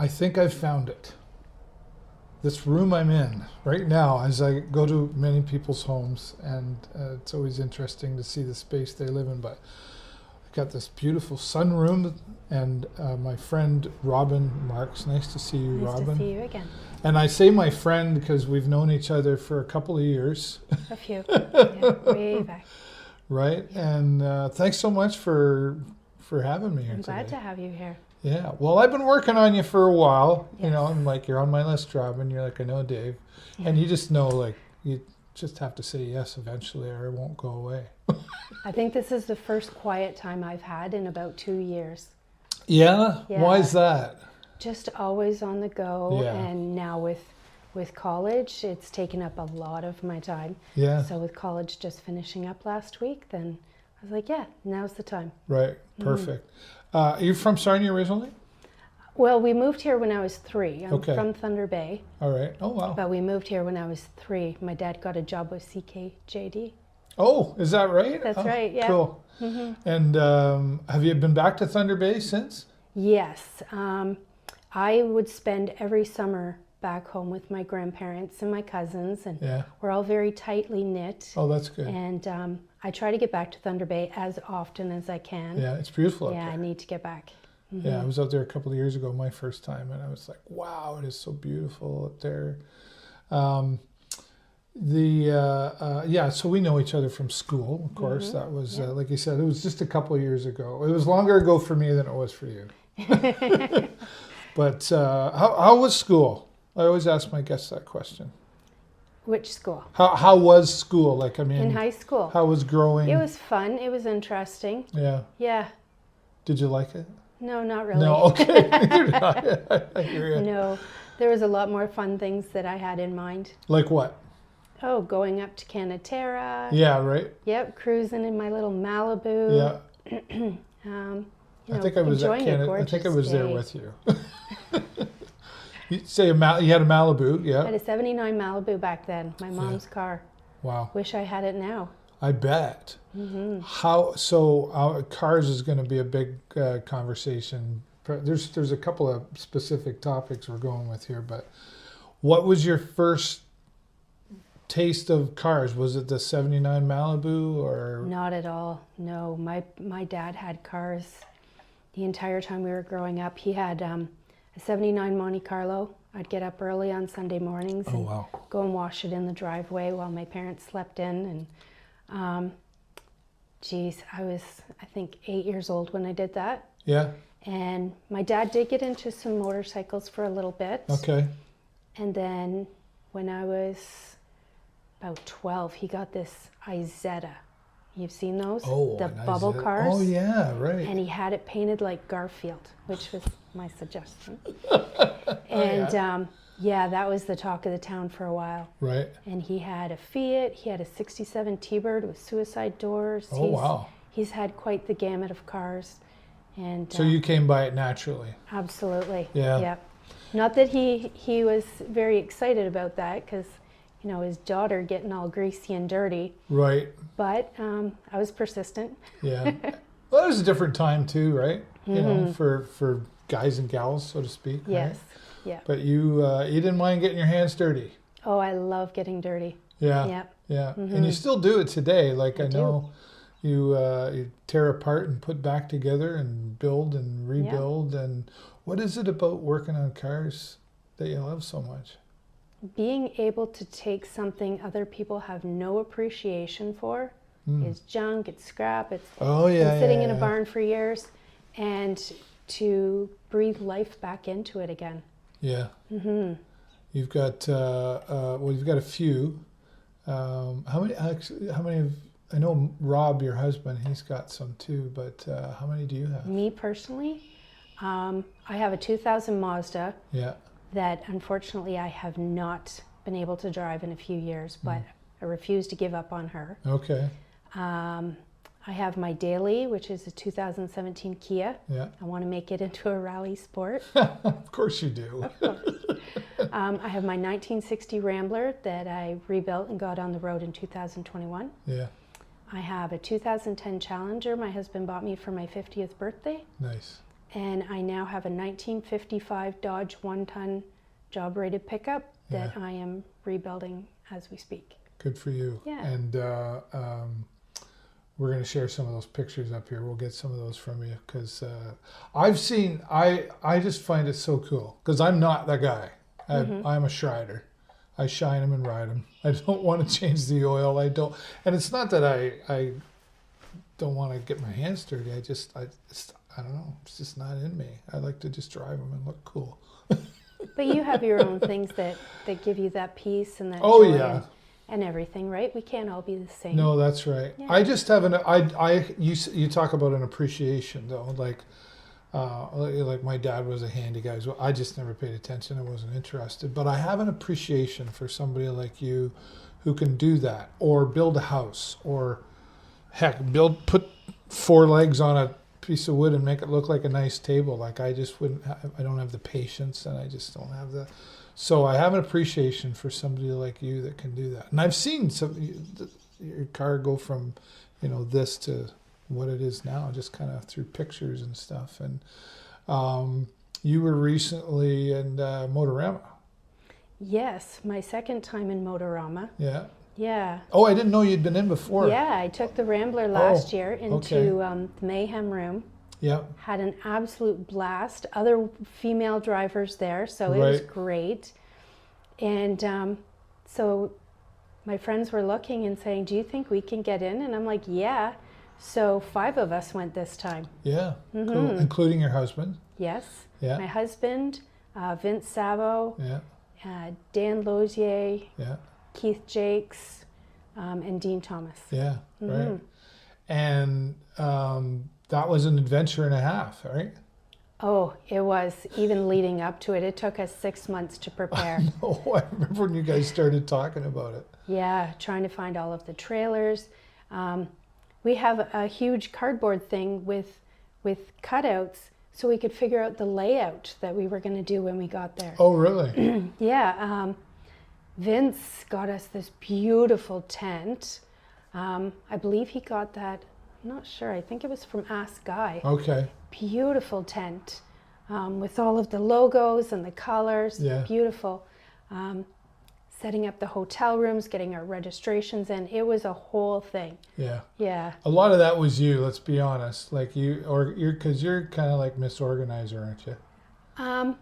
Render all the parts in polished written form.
I think I've found it. This room I'm in right now, as I go to many people's homes, and it's always interesting to see the space they live in, but I've got this beautiful sunroom, and my friend Robynn Marks. Nice to see you, Robynn. Nice to see you again. And I say my friend because we've known each other for a couple of years. A few. Yeah, way back. Right? And thanks so much for having me here I'm glad today. to have you here. Yeah. Well, I've been working on you for a while. Yes. You know, I'm like, you're on my list, Robynn. You're like, I know Dave. Yeah. And you just know, like, you just have to say yes eventually or it won't go away. I think this is the first quiet time I've had in about 2 years. Yeah? Yeah. Why is that? Just always on the go. Yeah. And now with college, it's taken up a lot of my time. Yeah. So with college just finishing up last week, then I was like, yeah, now's the time. Right. Perfect. Are you from Sarnia originally? Well, we moved here when I was 3. I'm Okay. from Thunder Bay, All right. Oh, wow. but we moved here when I was 3. My dad got a job with CKJD. Oh, is that right? That's Oh, right, yeah. Cool. And have you been back to Thunder Bay since? Yes. I would spend every summer back home with my grandparents and my cousins, and Yeah. we're all very tightly knit. Oh, that's good. And I try to get back to Thunder Bay as often as I can. Yeah, it's beautiful up Yeah, there. I need to get back. Yeah, I was out there a couple of years ago, my first time, and I was like, wow, it is so beautiful up there. Yeah, so we know each other from school, of course. That was, like you said, it was just a couple of years ago. It was longer ago for me than it was for you. But how was school? I always ask my guests that question. Which school? How was school? Like, I mean, In high school. how was growing? It was fun. It was interesting. Yeah. Yeah. Did you like it? No, not really. No, okay. I hear you. No, there was a lot more fun things that I had in mind. Like what? Oh, going up to Canatera. Yeah, right? Yep, cruising in my little Malibu. Yeah. You know, I think I was at enjoying a Canada. I gorgeous think I was there day. with you. You say you had a Malibu, I had yeah? a 79 Malibu back then, my mom's car. Wow. Wish I had it now. I bet. Cars is going to be a big conversation. There's a couple of specific topics we're going with here, but what was your first taste of cars? Was it the 79 Malibu or? Not at all. No, my dad had cars the entire time we were growing up. He had a 79 Monte Carlo. I'd get up early on Sunday mornings and wow. go and wash it in the driveway while my parents slept in. And I was, I think, 8 years old when I did that. Yeah. And my dad did get into some motorcycles for a little bit. Okay. And then when I was about 12, he got this Izetta. You've seen those? Oh, the nice. bubble cars. Oh, yeah, right. And he had it painted like Garfield, which was my suggestion. Yeah, that was the talk of the town for a while. Right. And he had a Fiat, he had a 67 T-Bird with suicide doors. Oh, wow. He's had quite the gamut of cars. And So you came by it naturally. absolutely. Yeah. Yep. Not that he was very excited about that, because you know, his daughter getting all greasy and dirty. Right. But I was persistent. Yeah. Well, it was a different time too, right? You know, for guys and gals, so to speak. Yes. Right? Yeah. But you didn't mind getting your hands dirty. Oh, I love getting dirty. Yeah. Yep. Yeah. And you still do it today. Like I do. know you tear apart and put back together and build and rebuild. And what is it about working on cars that you love so much? Being able to take something other people have no appreciation for, it's junk, it's scrap, it's been sitting in a barn for years, and to breathe life back into it again. Yeah. You've got you've got a few. How many? I know Rob, your husband, he's got some too. But how many do you have? Me personally, I have a 2000 Mazda. Yeah. That unfortunately I have not been able to drive in a few years, but I refuse to give up on her. Okay. I have my daily, which is a 2017 Kia. Yeah. I want to make it into a rally sport. Of course you do. I have my 1960 Rambler that I rebuilt and got on the road in 2021. Yeah. I have a 2010 Challenger my husband bought me for my 50th birthday. Nice. And I now have a 1955 Dodge 1-ton job-rated pickup that I am rebuilding as we speak. Good for you. Yeah. And we're going to share some of those pictures up here. We'll get some of those from you because I've seen, I just find it so cool because I'm not that guy. I'm a shrider. I shine them and ride them. I don't want to change the oil. I don't, and it's not that I don't want to get my hands dirty. I don't know. It's just not in me. I like to just drive them and look cool. But you have your own things that give you that peace and that joy and everything, right? We can't all be the same. No, that's right. Yeah. I just have you talk about an appreciation though, like my dad was a handy guy as well. I just never paid attention. I wasn't interested. But I have an appreciation for somebody like you who can do that or build a house or heck, put 4 legs on a piece of wood and make it look like a nice table. Like I just wouldn't I don't have the patience and I just don't have the, so I have an appreciation for somebody like you that can do that. And I've seen your car go from, this to what it is now, just kind of through pictures and stuff. And you were recently in Motorama. Yes, my second time in Motorama. Yeah. Yeah. Oh, I didn't know you'd been in before. Yeah, I took the Rambler last year into the Mayhem Room. Yeah. Had an absolute blast. Other female drivers there, so it was great. And so my friends were looking and saying, "Do you think we can get in?" And I'm like, "Yeah." So 5 of us went this time. Yeah. Cool. Including your husband. Yes. Yeah. My husband, Vince Savo. Yeah. Dan Lozier. Yeah. Keith Jakes, and Dean Thomas. Yeah, right. And that was an adventure and a half, right? Oh, it was. Even leading up to it, it took us 6 months to prepare. I remember when you guys started talking about it. Yeah, trying to find all of the trailers. We have a huge cardboard thing with cutouts so we could figure out the layout that we were going to do when we got there. Oh, really? Yeah. Vince got us this beautiful tent. I believe he got that, I'm not sure, I think it was from Ask Guy. Okay. Beautiful tent with all of the logos and the colors. Yeah. Beautiful. Setting up the hotel rooms, getting our registrations in. It was a whole thing. Yeah. Yeah. A lot of that was you, let's be honest. Like because you're kind of like Miss Organizer, aren't you?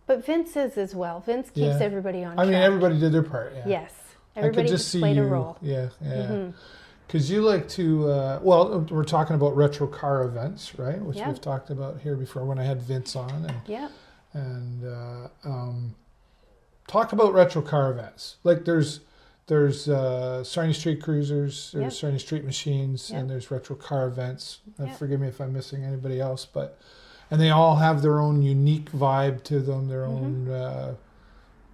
But Vince is as well. Vince keeps everybody on track. I mean, everybody did their part, yeah. Yes. Everybody just played a role. Yeah, yeah. Because you like to, we're talking about retro car events, right? Which we've talked about here before when I had Vince on. And talk about retro car events. Like there's Sarnia Street Cruisers, there's Sarnia Street Machines, and there's retro car events. Forgive me if I'm missing anybody else, but... And they all have their own unique vibe to them, their own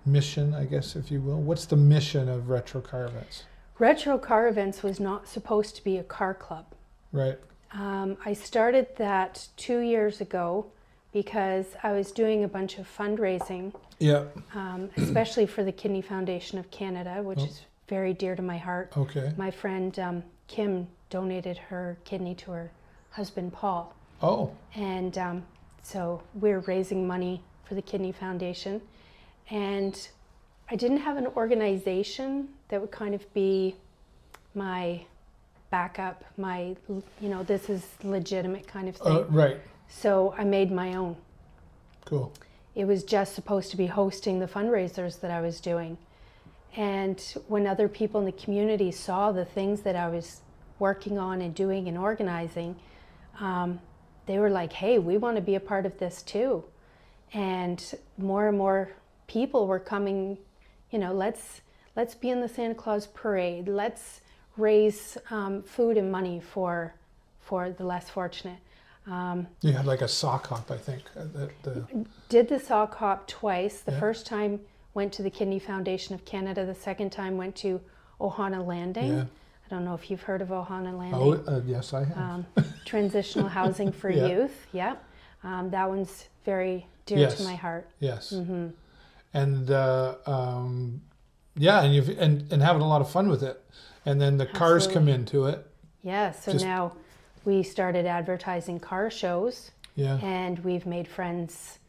mission, I guess, if you will. What's the mission of retro car events? Retro car events was not supposed to be a car club. Right. I started that 2 years ago because I was doing a bunch of fundraising. Yeah. Especially for the Kidney Foundation of Canada, which is very dear to my heart. Okay. My friend Kim donated her kidney to her husband Paul. Oh. And so we're raising money for the Kidney Foundation. And I didn't have an organization that would kind of be my backup, my, this is legitimate kind of thing. Right. So I made my own. Cool. It was just supposed to be hosting the fundraisers that I was doing. And when other people in the community saw the things that I was working on and doing and organizing, they were like, "Hey, we want to be a part of this too." And more people were coming, let's be in the Santa Claus parade. Let's raise food and money for the less fortunate. You had like a sock hop, I think. Did the sock hop twice. The first time went to the Kidney Foundation of Canada. The second time went to Ohana Landing. Yeah. I don't know if you've heard of Ohana Landing. Oh, yes, I have. Transitional housing for youth. Yeah. That one's very dear to my heart. Yes. And and having a lot of fun with it. And then the cars come into it. Yeah. So now we started advertising car shows. Yeah. And we've made friends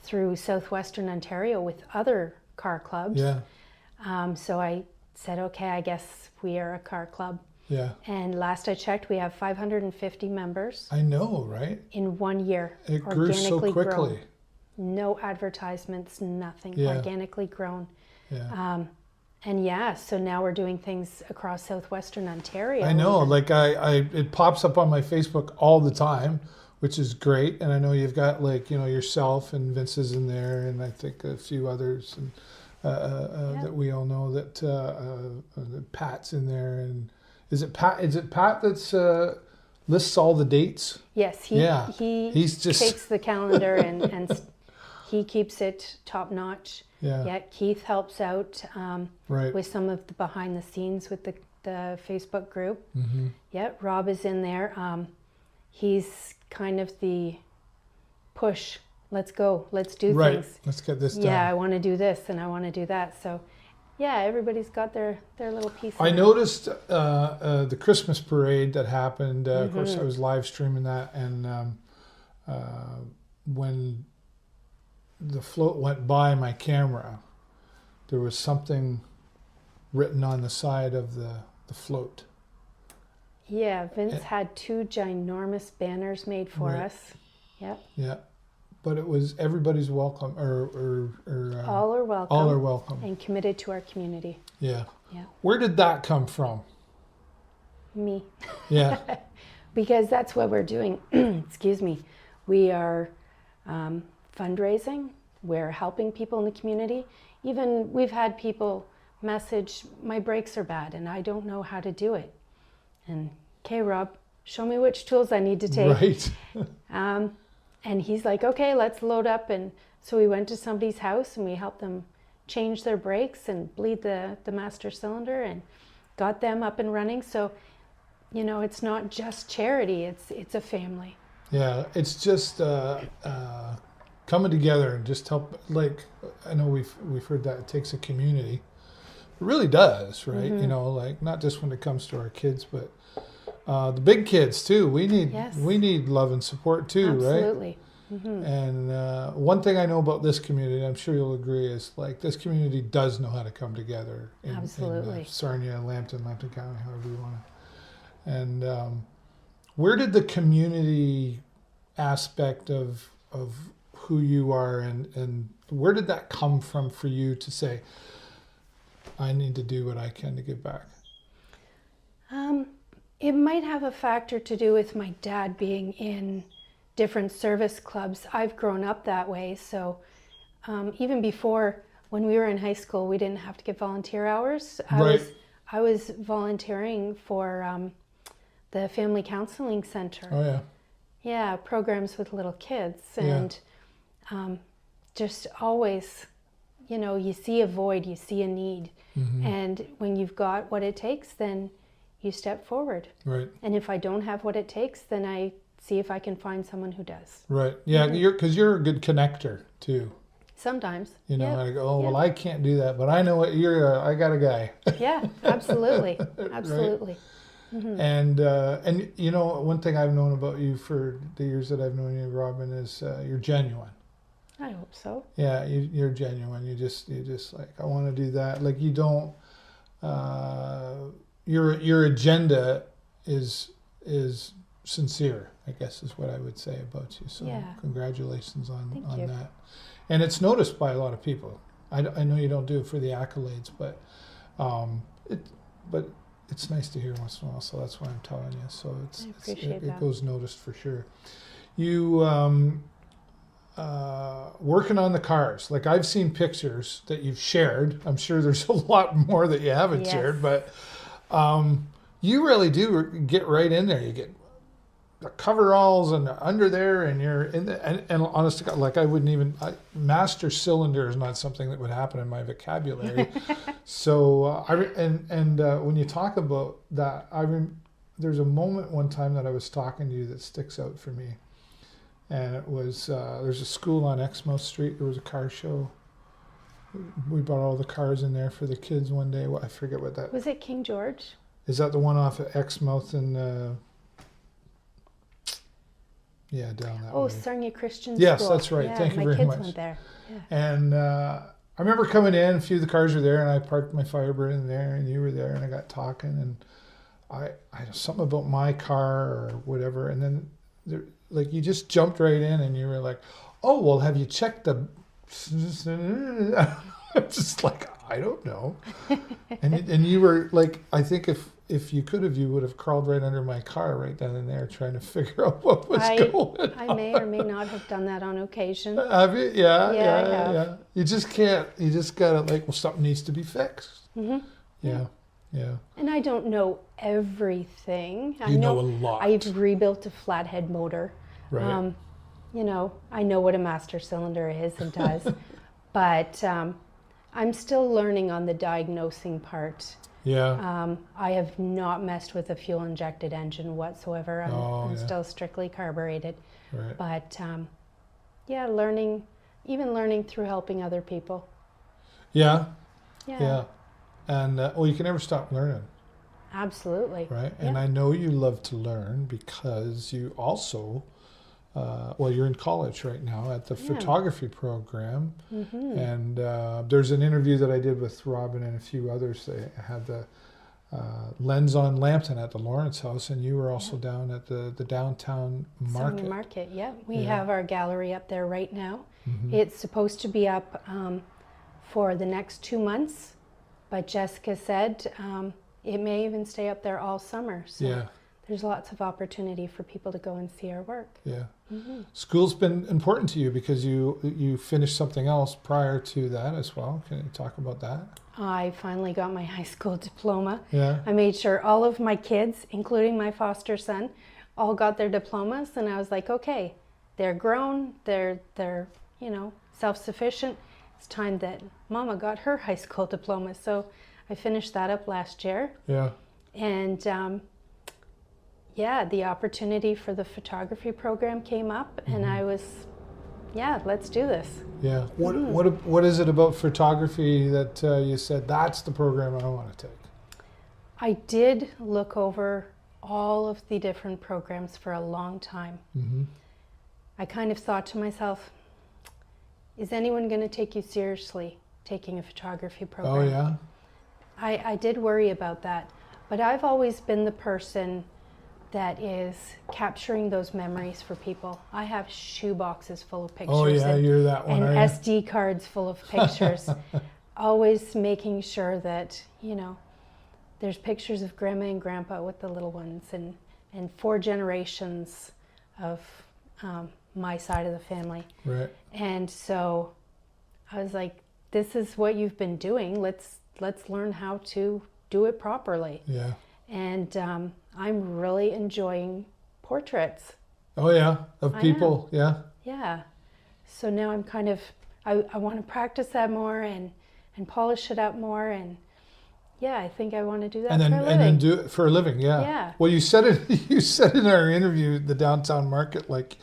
through southwestern Ontario with other car clubs. Yeah. So I said, okay, I guess we are a car club. Yeah. And last I checked, we have 550 members. I know, right? In 1 year. It grew so quickly. Grown. No advertisements, nothing. Yeah. Organically grown. Yeah. And yeah, so now we're doing things across southwestern Ontario. I know, like it pops up on my Facebook all the time, which is great. And I know you've got like, yourself and Vince is in there, and I think a few others, and that we all know that Pat's in there. And is it Pat that's lists all the dates? Yes, he takes the calendar and he keeps it top notch. Yeah. Keith helps out right. with some of the behind the scenes with the Facebook group. Mm-hmm. Yeah, Rob is in there. He's kind of the push. Let's go. Let's do right. things. Let's get this done. Yeah, I want to do this and I want to do that. So, yeah, everybody's got their little piece. I noticed the Christmas parade that happened. Of course, I was live streaming that, and when the float went by my camera, there was something written on the side of the float. Yeah, Vince had 2 ginormous banners made for right. us. Yep. Yeah, but it was everybody's welcome, or all are welcome. All are welcome. And committed to our community. Yeah. Yeah. Where did that come from? Me. Yeah. Because that's what we're doing. Excuse me. We are fundraising. We're helping people in the community. Even we've had people message, my brakes are bad and I don't know how to do it. And, okay, Rob, show me which tools I need to take. Right. And he's like, okay, let's load up. And so we went to somebody's house and we helped them change their brakes and bleed the master cylinder and got them up and running. So, it's not just charity, it's a family. Yeah, it's just coming together and just help. Like, I know we've heard that it takes a community. It really does, right? Mm-hmm. Like not just when it comes to our kids, but the big kids too. We need love and support too, Absolutely. right? Absolutely. Mm-hmm. And one thing I know about this community, I'm sure you'll agree, is like this community does know how to come together. Absolutely. In Sarnia, Lambton County, however you want to. And where did the community aspect of who you are and where did that come from for you to say, I need to do what I can to give back? It might have a factor to do with my dad being in different service clubs. I've grown up that way. So even before, when we were in high school, we didn't have to get volunteer hours. I was volunteering for the Family Counseling Center. Oh, yeah. Yeah, programs with little kids. And just always, you see a void, you see a need. Mm-hmm. And when you've got what it takes, then you step forward. Right. And if I don't have what it takes, then I see if I can find someone who does. Right. Yeah, because you're a good connector too. Sometimes. I go, well, I can't do that, but I know what I got a guy. Yeah, absolutely. Absolutely. Right? Mm-hmm. And one thing I've known about you for the years that I've known you, Robynn, is you're genuine. I hope so. Yeah, you're genuine. You just like, I want to do that. Like you don't. Your agenda is sincere, I guess is what I would say about you. So congratulations on that. And it's noticed by a lot of people. I know you don't do it for the accolades, but it's nice to hear once in a while. So that's why I'm telling you. So it goes noticed for sure. You working on the cars. Like I've seen pictures that you've shared. I'm sure there's a lot more that you haven't shared, but you really do get right in there. You get the coveralls and under there, and you're in the, and honest to God, like I wouldn't even master cylinder is not something that would happen in my vocabulary. So when you talk about that, there's a moment one time that I was talking to you that sticks out for me, and it was there's a school on Exmouth Street. There was a car show. We brought all the cars in there for the kids one day. I forget what that was. It King George? Is that the one off of Exmouth and Yeah, down that Oh, way. Sarnia Christian Yes, School. that's right. Yeah, Thank you very my much. kids went there. Yeah. And I remember coming in, a few of the cars were there, and I parked my Firebird in there, and you were there, and I got talking, and I something about my car or whatever, and then there, like you just jumped right in, and you were like, "Oh, well, have you checked the?" Just like, I don't know, and you were like, I think if you could have, you would have crawled right under my car right then and there, trying to figure out what was going on. I may or may not have done that on occasion. Have you? Yeah, Yeah, I have. yeah. You just can't. You just gotta like, well, something needs to be fixed. Mm-hmm. Yeah, yeah. And I don't know everything. You know a lot. I've rebuilt a flathead motor. Right. You know, I know what a master cylinder is and does, but I'm still learning on the diagnosing part. Yeah. I have not messed with a fuel-injected engine whatsoever. I'm yeah. still strictly carbureted. Right. But yeah, learning through helping other people. Yeah. Yeah. Yeah. And well, you can never stop learning, Absolutely. right? Yeah. And I know you love to learn because you also, well, you're in college right now at the photography program, and there's an interview that I did with Robynn and a few others. They had the lens on Lambton at the Lawrence House, and you were also down at the downtown market. Sarnia Market, yeah. We have our gallery up there right now. It's supposed to be up for the next 2 months, but Jessica said it may even stay up there all summer. So there's lots of opportunity for people to go and see our work. Yeah. School's been important to you because you finished something else prior to that as well. Can you talk about that? I finally got my high school diploma. Yeah. I made sure all of my kids, including my foster son, all got their diplomas, and I was like, okay, they're grown, they're you know, self-sufficient. It's time that Mama got her high school diploma. So I finished that up last year. Yeah. And yeah, the opportunity for the photography program came up, and I was, yeah, let's do this. Yeah. What is it about photography that you said that's the program I want to take? I did look over all of the different programs for a long time. I kind of thought to myself, is anyone going to take you seriously taking a photography program? Oh, yeah? I did worry about that, but I've always been the person that is capturing those memories for people. I have shoe boxes full of pictures. Oh, yeah, you're that one, and are you? SD cards full of pictures. Always making sure that, you know, there's pictures of Grandma and Grandpa with the little ones, and 4 generations of my side of the family. Right. And so I was like, this is what you've been doing. Let's learn how to do it properly. Yeah. And I'm really enjoying portraits. Oh, yeah, of people. Yeah. Yeah. So now I'm kind of, I want to practice that more and polish it up more, and yeah, I think I want to do that for a living. And then do it for a living, yeah. Yeah. Well, you said it. You said in our interview, the downtown market, like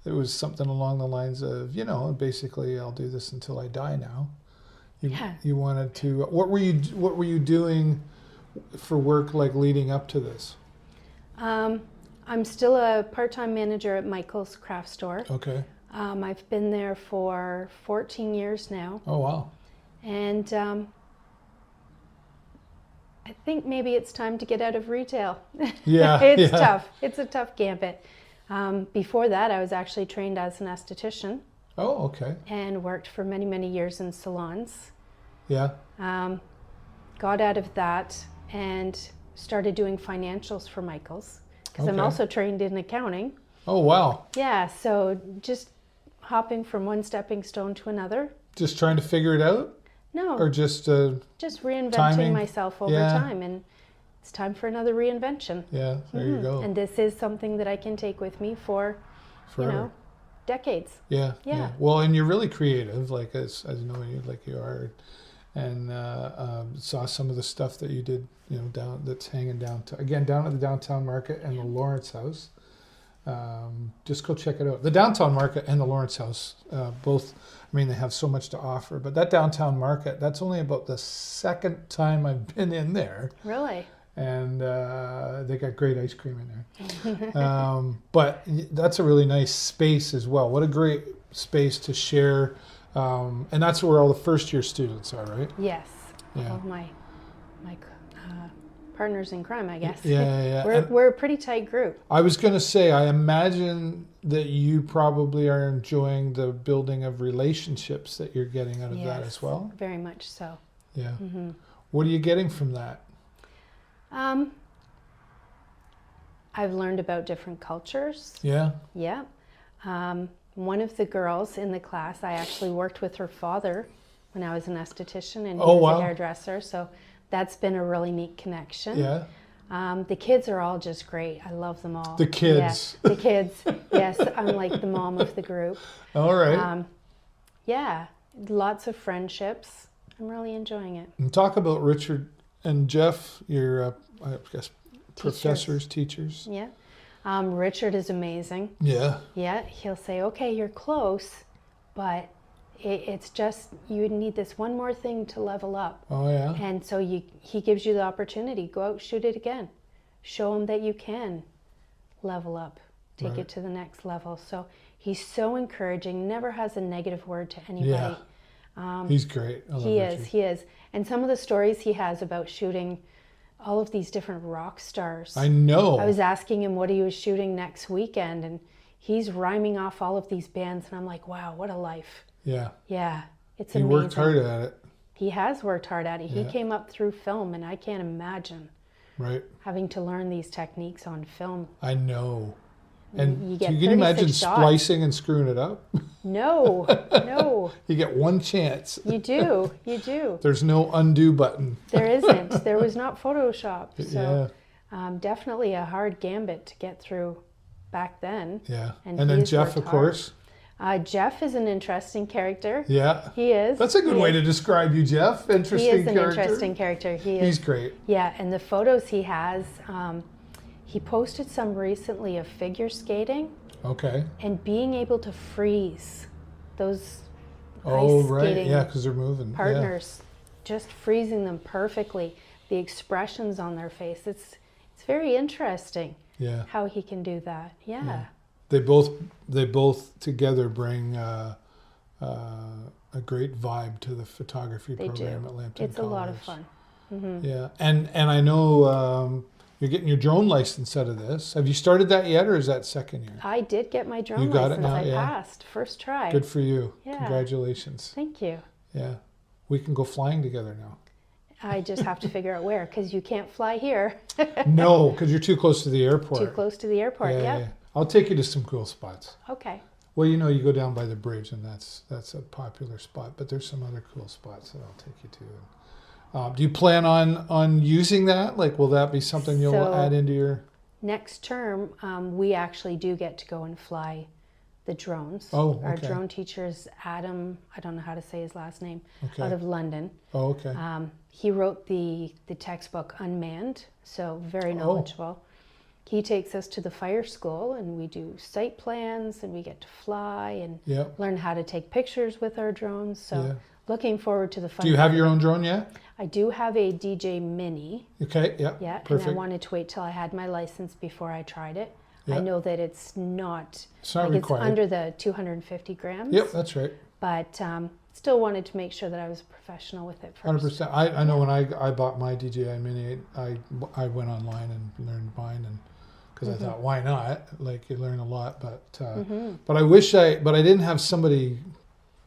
it was something along the lines of, you know, basically, I'll do this until I die now. You wanted to. What were you doing for work like leading up to this? I'm still a part-time manager at Michael's Craft Store. Okay. I've been there for 14 years now. Oh, wow. And I think maybe it's time to get out of retail. Yeah. It's tough. It's a tough gambit. Before that, I was actually trained as an esthetician. Oh, okay. And worked for many, many years in salons. Yeah. Got out of that and started doing financials for Michael's, because I'm Okay. also trained in accounting. Oh, wow. Yeah, so just hopping from one stepping stone to another. Just trying to figure it out? No, Or just reinventing timing? myself over time, and it's time for another reinvention. yeah, there you go. And this is something that I can take with me for, you know, decades. Yeah, Yeah. Well, and you're really creative, like as know you, like you are, and saw some of the stuff that you did, you know, that's hanging down at the downtown market and the Lawrence House. Just go check it out. The downtown market and the Lawrence House, both. I mean, they have so much to offer. But that downtown market, that's only about the second time I've been in there. Really? and they got great ice cream in there. But that's a really nice space as well. What a great space to share, and that's where all the first-year students are, right? Yes. Yeah. All my partners in crime, I guess. Yeah. We're a pretty tight group. I was going to say, I imagine that you probably are enjoying the building of relationships that you're getting out of that as well. Very much so. Yeah. Mm-hmm. What are you getting from that? I've learned about different cultures. Yeah. Yeah. One of the girls in the class, I actually worked with her father when I was an esthetician, and he was a hairdresser. So that's been a really neat connection. Yeah. The kids are all just great. I love them all. The kids. Yeah, the kids. Yes, I'm like the mom of the group. All right. Yeah, lots of friendships. I'm really enjoying it. And talk about Richard and Jeff, your, I guess, professors, teachers. Yeah. Richard is amazing. Yeah. Yeah, he'll say, okay, you're close, but it's just, you need this one more thing to level up. Oh, yeah. And so he gives you the opportunity. Go out, shoot it again. Show him that you can level up, take it to the next level. So he's so encouraging, never has a negative word to anybody. Yeah. He's great. I love Richard. He is. And some of the stories he has about shooting all of these different rock stars. I know. I was asking him what he was shooting next weekend, and he's rhyming off all of these bands, and I'm like, wow, what a life. Yeah. Yeah, it's amazing. He worked hard at it. He has worked hard at it. Yeah. He came up through film, and I can't imagine having to learn these techniques on film. I know. And you can you imagine splicing and screwing it up? No, no. You get one chance. You do. There's no undo button. There isn't. There was not Photoshop. So definitely a hard gambit to get through back then. Yeah. And then Jeff, of course. Jeff is an interesting character. Yeah. He is. That's a good way to describe you, Jeff. Interesting character. He is an interesting character. He's great. Yeah, and the photos he has, he posted some recently of figure skating. Okay. And being able to freeze those ice skating because they're moving. Partners, just freezing them perfectly. The expressions on their face. It's very interesting. Yeah. How he can do that. Yeah. They both together bring a great vibe to the photography program at Lambton College. It's a lot of fun. Mm-hmm. Yeah, and I know you're getting your drone license out of this. Have you started that yet, or is that second year? I did get my drone license. You got it now, I passed first try. Good for you. Yeah. Congratulations. Thank you. Yeah, we can go flying together now. I just have to figure out where, because you can't fly here. No, because you're too close to the airport. Too close to the airport. Yeah. I'll take you to some cool spots. Okay. Well, you know, you go down by the bridge, and that's a popular spot. But there's some other cool spots that I'll take you to. Do you plan on using that? Like, will that be something you'll add into your... Next term, we actually do get to go and fly the drones. Oh, okay. Our drone teacher is Adam, I don't know how to say his last name, out of London. Oh, okay. He wrote the textbook Unmanned, so very knowledgeable. He takes us to the fire school, and we do site plans, and we get to fly and learn how to take pictures with our drones. So looking forward to the fun. Do you have your own drone yet? I do have a DJ Mini. Okay, yeah, perfect. And I wanted to wait till I had my license before I tried it. I know that it's not required. It's under the 250 grams. Yep, that's right. But still wanted to make sure that I was a professional with it first. 100%. I know when I bought my DJI Mini, I went online and learned mine, and because I thought, why not? Like, you learn a lot, but I didn't have somebody,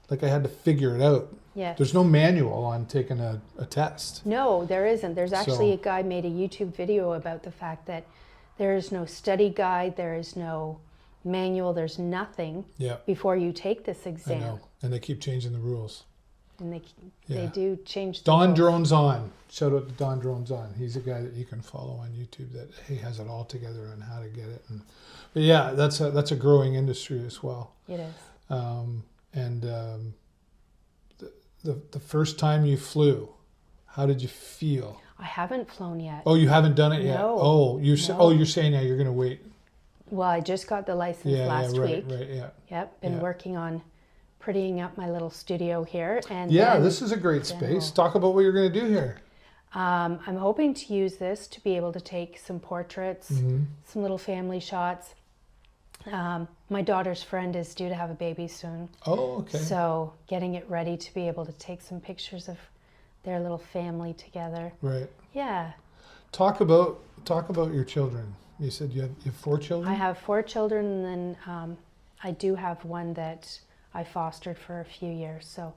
like, I had to figure it out. Yes. There's no manual on taking a test. No, there isn't. There's actually a guy made a YouTube video about the fact that there is no study guide, there is no manual, there's nothing before you take this exam. I know, and they keep changing the rules. And they do change the Don rules. Drones On. Shout out to Don Drones On. He's a guy that you can follow on YouTube that he has it all together on how to get it. But yeah, that's a growing industry as well. It is. The first time you flew, how did you feel? I haven't flown yet. Oh, you haven't done it yet? No. Oh, you're saying now you're going to wait. Well, I just got the license last week. Right, yeah. Yep, been working on prettying up my little studio here. And this is a great space. Talk about what you're going to do here. I'm hoping to use this to be able to take some portraits, some little family shots. My daughter's friend is due to have a baby soon. Oh, okay. So getting it ready to be able to take some pictures of their little family together. Right. Yeah. Talk about your children. You said you have 4 children? I have 4 children, and then I do have one that I fostered for a few years, so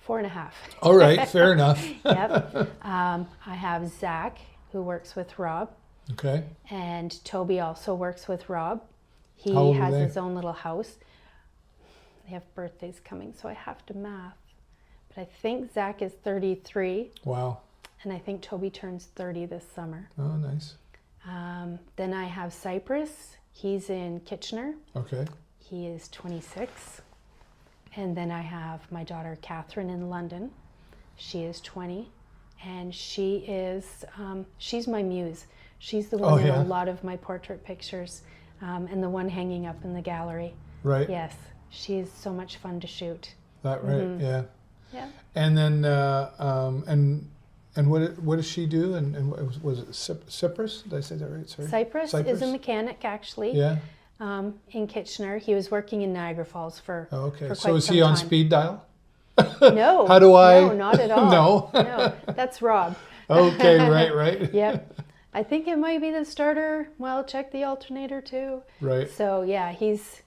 4.5. All right, fair enough. Yep. I have Zach, who works with Rob. Okay. And Toby also works with Rob. He How old are has they? his own little house. They have birthdays coming, so I have to math. But I think Zach is 33. Wow. And I think Toby turns 30 this summer. Oh, nice. Then I have Cypress. He's in Kitchener. Okay. He is 26. And then I have my daughter Catherine in London. She is 20. And she is, she's my muse. She's the one in a lot of my portrait pictures, and the one hanging up in the gallery. Right. Yes, she is so much fun to shoot. That right, yeah. Yeah. And then, and what does she do? And was it Cypress? Did I say that right? Sorry. Cypress is a mechanic, actually. Yeah. In Kitchener. He was working in Niagara Falls for okay. For So quite is some he on time. speed dial? No. How do I? No, not at all. No. No, that's Rob. Okay, right. Yep. I think it might be the starter. Well, check the alternator too. Right. So yeah, he's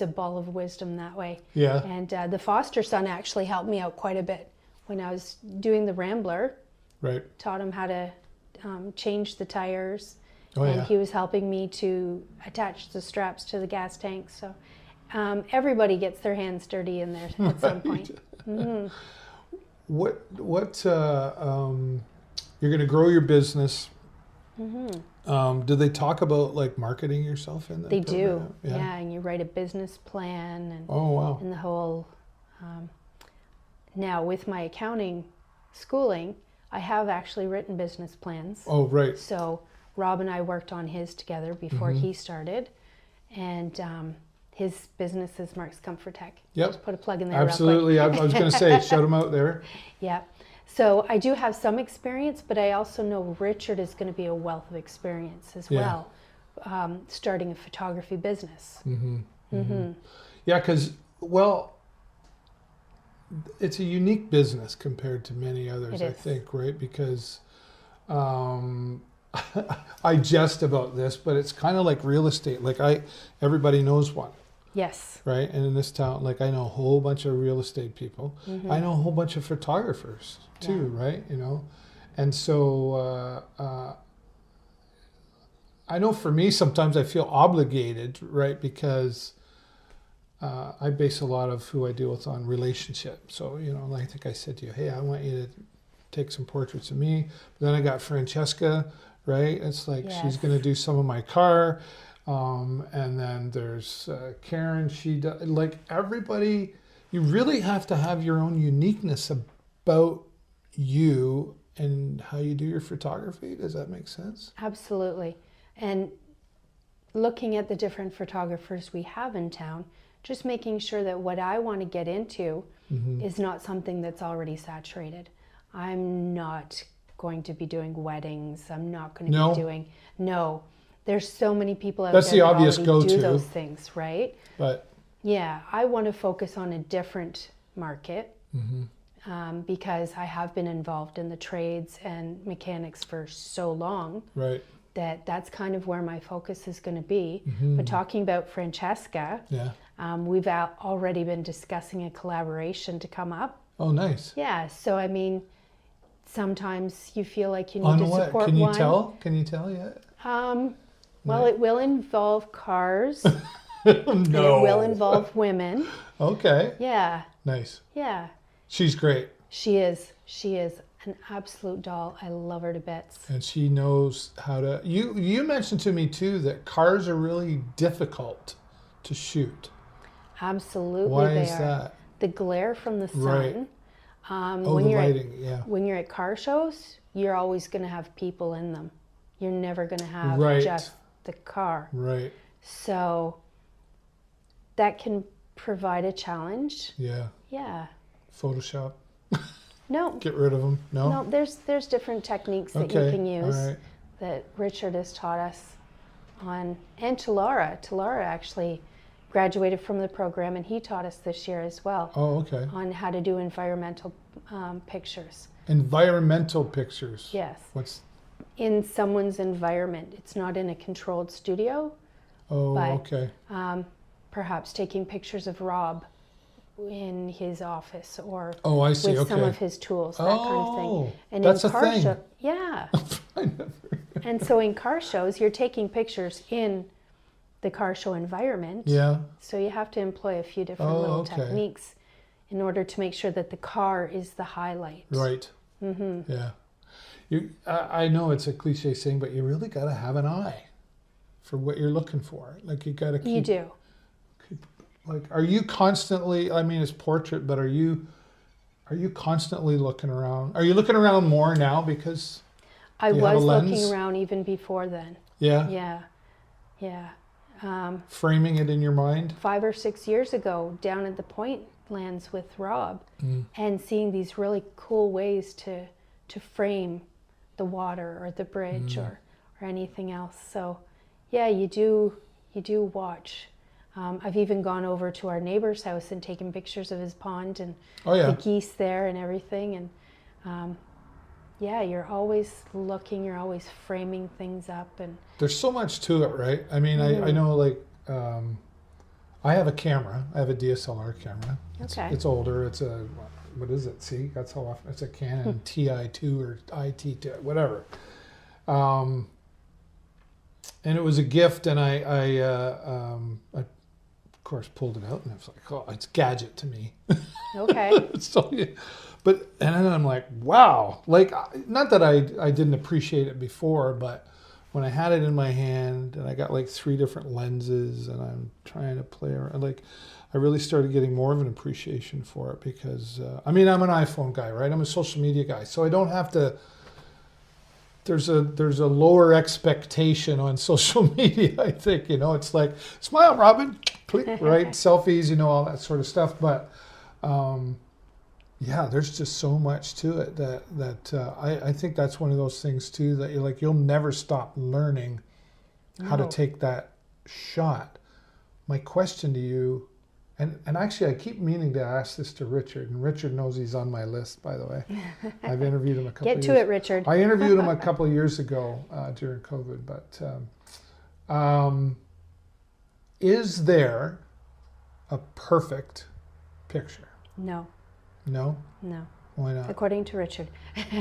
a ball of wisdom that way. Yeah. And the foster son actually helped me out quite a bit when I was doing the Rambler. Right. Taught him how to change the tires. Oh, and yeah. he was helping me to attach the straps to the gas tank. So everybody gets their hands dirty in there at some point. Mm-hmm. What you're going to grow your business. Mm-hmm. Do they talk about like marketing yourself in that? They program? do. Yeah, and you write a business plan and oh wow. And the whole now with my accounting schooling, I have actually written business plans. Oh right. So Rob and I worked on his together before he started, and his business is Marks Comfort Tech. Yep. Just put a plug in there. Absolutely. I was going to say, shout them out there. Yeah. So I do have some experience, but I also know Richard is going to be a wealth of experience as well, starting a photography business. Mm-hmm. Mm-hmm. Yeah, because, well, it's a unique business compared to many others, I think, right? Because I jest about this, but it's kind of like real estate. Like everybody knows one. Yes. Right? And in this town, like I know a whole bunch of real estate people. Mm-hmm. I know a whole bunch of photographers too, right? You know? And so I know for me, sometimes I feel obligated, right? Because I base a lot of who I deal with on relationship. So, you know, like I think I said to you, hey, I want you to take some portraits of me. But then I got Francesca, right? It's like she's going to do some of my car. And then there's Karen. She does, like everybody. You really have to have your own uniqueness about you and how you do your photography. Does that make sense? Absolutely. And looking at the different photographers we have in town, just making sure that what I want to get into is not something that's already saturated. I'm not going to be doing weddings. I'm not going to be doing There's so many people out That's there the that obvious already go-to. do those things, right? But yeah, I want to focus on a different market because I have been involved in the trades and mechanics for so long that's kind of where my focus is going to be. But talking about Francesca, we've already been discussing a collaboration to come up. Oh, nice. Yeah, so I mean, sometimes you feel like you need to support one. Can you tell? Can you tell yet? Well, it will involve cars. No. And it will involve women. Okay. Yeah. Nice. Yeah. She's great. She is an absolute doll. I love her to bits. And she knows how to... You mentioned to me, too, that cars are really difficult to shoot. Absolutely. Why is that? The glare from the sun. Right. When the you're lighting, when you're at car shows, you're always going to have people in them. You're never going to have just the car. Right. So that can provide a challenge. Yeah. Yeah. Photoshop. No. Get rid of them? No? No, there's different techniques that you can use that Richard has taught us on. And Talara actually graduated from the program, and he taught us this year as well. Oh, okay. On how to do environmental pictures. Environmental pictures? Yes. What's... In someone's environment. It's not in a controlled studio. Oh, but, okay. Perhaps taking pictures of Rob in his office or with some of his tools, that kind of thing. And that's in a thing. Yeah. And so in car shows, you're taking pictures in the car show environment. Yeah. So you have to employ a few different little techniques in order to make sure that the car is the highlight. Right. Mm-hmm. Yeah. I know it's a cliche saying, but you really got to have an eye for what you're looking for. Like you got to keep... You do. Like, are you constantly, I mean, it's portrait, but are you constantly looking around? Are you looking around more now because I was looking around even before then. Yeah? Yeah. Yeah. Framing it in your mind? 5 or 6 years ago, down at the Point Lands with Rob, and seeing these really cool ways to frame the water or the bridge or anything else. So, yeah, you do watch. I've even gone over to our neighbor's house and taken pictures of his pond and the geese there and everything. And yeah, you're always looking, you're always framing things up. And there's so much to it, right? I mean, I know, like, I have a camera. I have a DSLR camera. It's older. It's a, what is it? See, that's how often, it's a Canon TI2 or IT2, whatever. And it was a gift, and I of course pulled it out, and I was like, oh, it's gadget to me. Okay. So, yeah. But, and then I'm like, wow. Like, not that I didn't appreciate it before, but when I had it in my hand, and I got like 3 different lenses, and I'm trying to play around, like, I really started getting more of an appreciation for it because, I mean, I'm an iPhone guy, right? I'm a social media guy, so I don't have to, there's a lower expectation on social media, I think, you know, it's like, smile, Robyn, click, right? Selfies, you know, all that sort of stuff. But yeah, there's just so much to it that I think that's one of those things too, that you're like, you'll never stop learning how to take that shot. My question to you, and actually I keep meaning to ask this to Richard, and Richard knows he's on my list, by the way. I've interviewed him a couple of years ago. Get to it, Richard. I interviewed him a couple of years ago during COVID, but is there a perfect picture? No. No? No. Why not? According to Richard.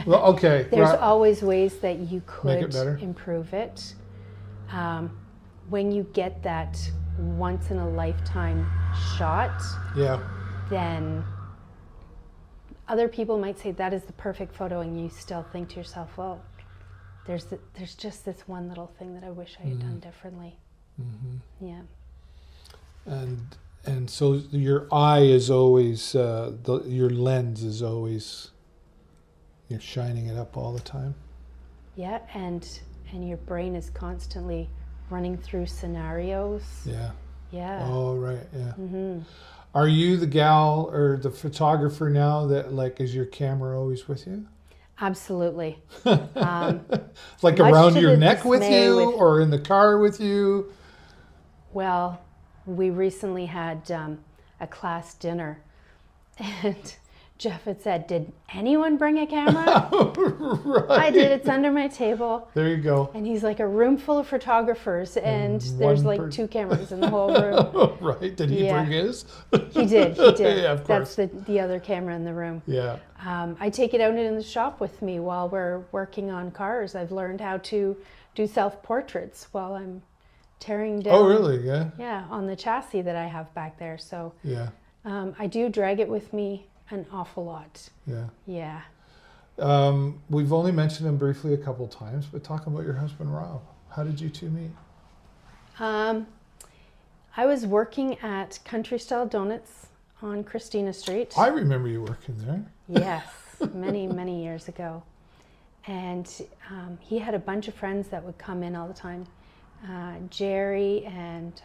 Well, okay. There's always ways that you Make it could better. improve it. When you get that once in a lifetime shot, then other people might say that is the perfect photo, and you still think to yourself, well, there's just this one little thing that I wish I had done differently. Mm-hmm. Yeah. And so your eye is always, your lens is always, you're shining it up all the time. Yeah, and your brain is constantly running through scenarios. Yeah. Yeah. Oh, right, yeah. Mm-hmm. Are you the gal or the photographer now that, like, is your camera always with you? Absolutely. Like around your neck with you or in the car with you? Well, we recently had a class dinner, and Jeff had said, did anyone bring a camera? Right. I did. It's under my table. There you go. And he's like, a room full of photographers, and there's like 2 cameras in the whole room. Right. Did he bring his? He did. He did. Yeah, of course. That's the other camera in the room. Yeah. I take it out in the shop with me while we're working on cars. I've learned how to do self-portraits while I'm tearing down. Oh, really? Yeah. Yeah, on the chassis that I have back there. So yeah. I do drag it with me an awful lot. Yeah. Yeah. We've only mentioned him briefly a couple times, but talk about your husband, Rob. How did you two meet? I was working at Country Style Donuts on Christina Street. I remember you working there. Yes, many, many years ago. And he had a bunch of friends that would come in all the time. Jerry and